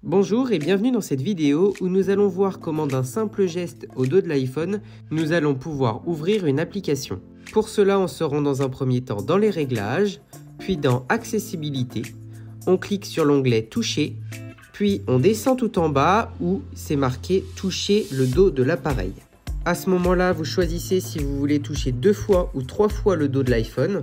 Bonjour et bienvenue dans cette vidéo où nous allons voir comment d'un simple geste au dos de l'iPhone, nous allons pouvoir ouvrir une application. Pour cela, on se rend dans un premier temps dans les réglages, puis dans Accessibilité. On clique sur l'onglet Toucher, puis on descend tout en bas où c'est marqué Toucher le dos de l'appareil. À ce moment-là, vous choisissez si vous voulez toucher 2 fois ou 3 fois le dos de l'iPhone.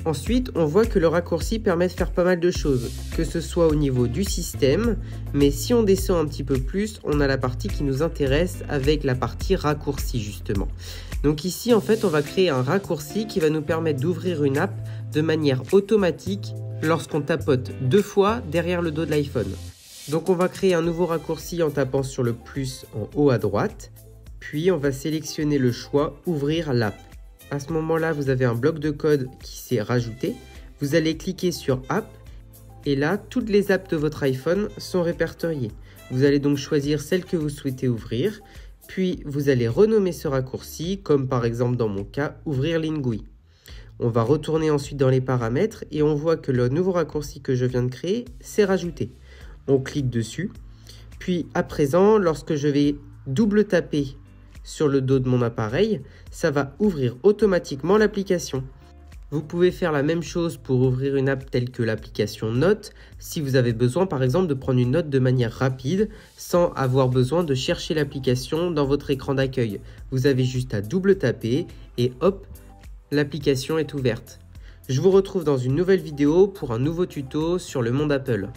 Ensuite, on voit que le raccourci permet de faire pas mal de choses, que ce soit au niveau du système, mais si on descend un petit peu plus, on a la partie qui nous intéresse avec la partie raccourci justement. Donc ici, en fait, on va créer un raccourci qui va nous permettre d'ouvrir une app de manière automatique lorsqu'on tapote 2 fois derrière le dos de l'iPhone. Donc on va créer un nouveau raccourci en tapant sur le plus en haut à droite, puis on va sélectionner le choix « Ouvrir l'app ». À ce moment-là, vous avez un bloc de code qui s'est rajouté. Vous allez cliquer sur App et là, toutes les apps de votre iPhone sont répertoriées. Vous allez donc choisir celle que vous souhaitez ouvrir, puis vous allez renommer ce raccourci, comme par exemple dans mon cas, Ouvrir Lingui. On va retourner ensuite dans les paramètres et on voit que le nouveau raccourci que je viens de créer s'est rajouté. On clique dessus, puis à présent, lorsque je vais double taper sur le dos de mon appareil, ça va ouvrir automatiquement l'application. Vous pouvez faire la même chose pour ouvrir une app telle que l'application Notes, si vous avez besoin par exemple de prendre une note de manière rapide, sans avoir besoin de chercher l'application dans votre écran d'accueil. Vous avez juste à double taper et hop, l'application est ouverte. Je vous retrouve dans une nouvelle vidéo pour un nouveau tuto sur le monde Apple.